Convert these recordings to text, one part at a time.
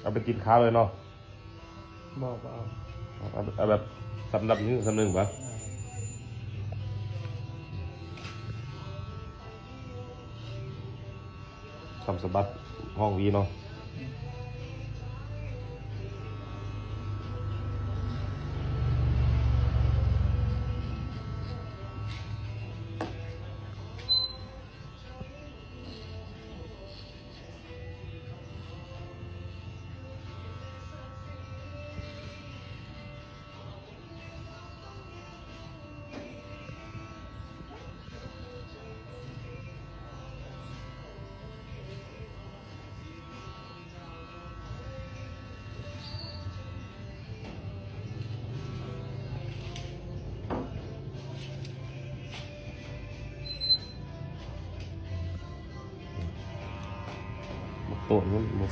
เอาไปกินข้าวเลยเนาะบอกเอาแบบสำหรับนี้สำหนึ่งปะคำสบัดห้องวีเนาะโต๊ะนู้นหมด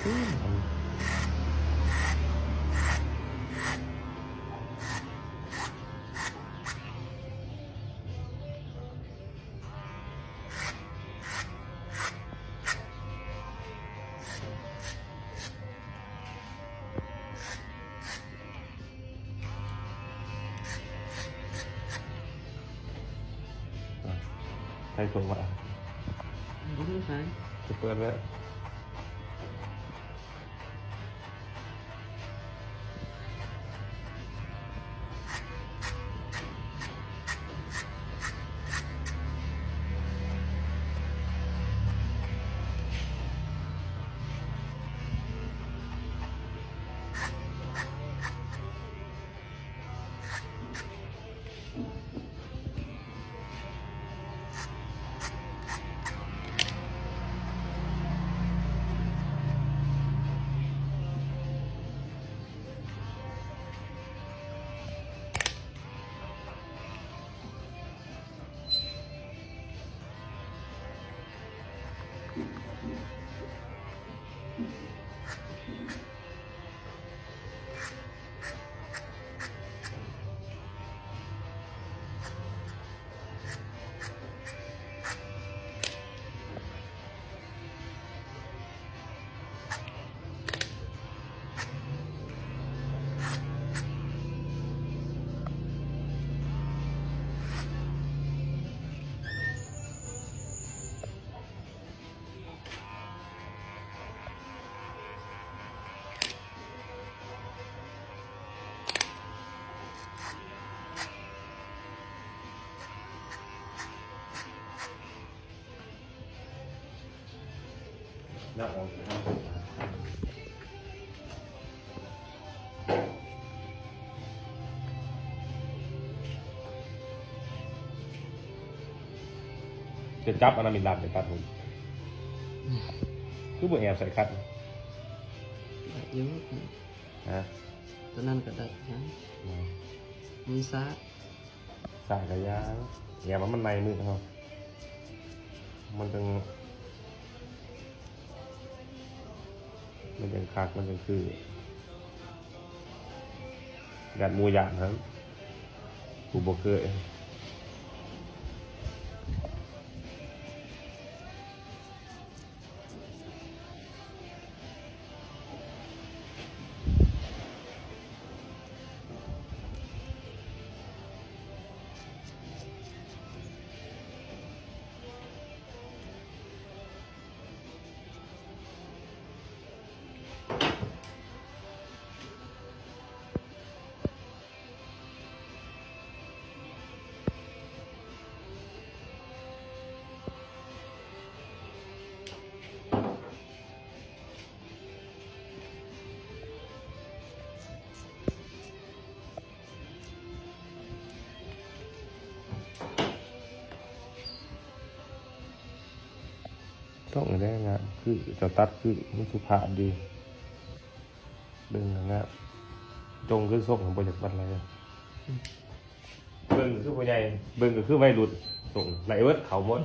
ใครส่งมาไม่ใช่จะเปิดไว้น่าออกจะจับอันนั้นมีลำจะกัดผมคือบ่แอบใส่คัดเยอะฮะตอนนั้นก็ได้นะมีซาสายกระยางแอบมันในมือเขามันจึงคักมันจึงคือกัดมูยานครับกูบอกเคยต้องได้งานคือจะตัดคือมันสุภาพดีเบิ่งงานจงคือส่งของบริษัทบัตรอะไรเบิ่งคือผู้ใหญ่เบิ่งก็คือวัยรุ่นส่งไหลเวิร์ดเขาหมด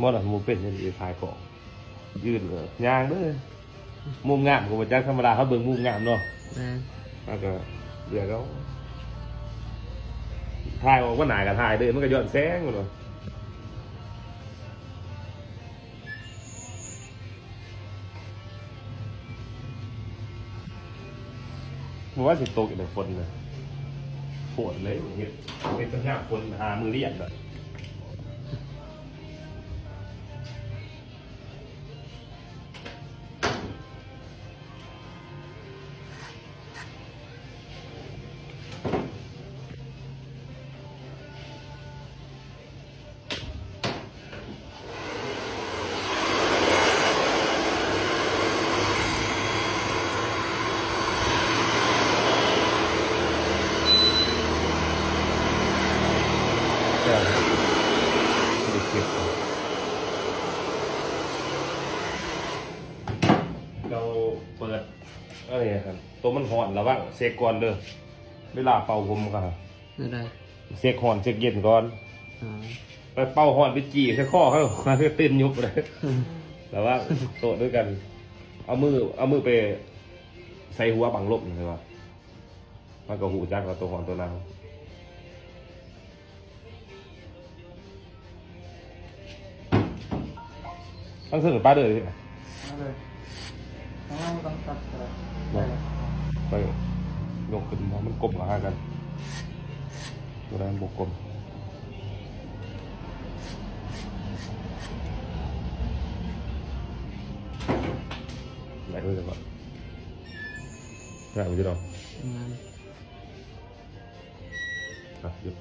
มอดมูเป็นยังดีทายของยืนเลยยางเด้อมุมงามของจักธรรมดาเขาเบิ่งมุมงามเนาะ แม่น แล้วก็เดี๋ยวเขาทายออกว่าหนากับทายเด้อมันก็ย้อนแสงหมดเลยมันว่าสิตกอีกแต่ฝนเลยฝนเลยเห็นเป็นสัญญาณฝนหามือเรียกเลย ใช่เก็บเราเปิดอะไรครับตัวมันหอนระวังเช็คก่อนเด้อเวลาเป่าผมก็ นั่นได้ เช็คหอนเช็คเย็นก่อน อ๋อ ไปเป่าหอนไปจี้แค่ข้อเขาตื่นยุบเลยแต่ว่าโตะด้วยกัน เอามือไปใส่หัวบังลบเลยว่ามันก็หูจักกับตัวหอนตัวนั้นตั้งเครื่องกับป้าเด้อพี่ เอาเลยข้างล่างไม่ต้องตัดเลย ไปยกขึ้นมามันกลมกับหากันตัวนั้นบวกกลมไหนด้วยกันก่อนไหนไปจีน้อง งาน หยุด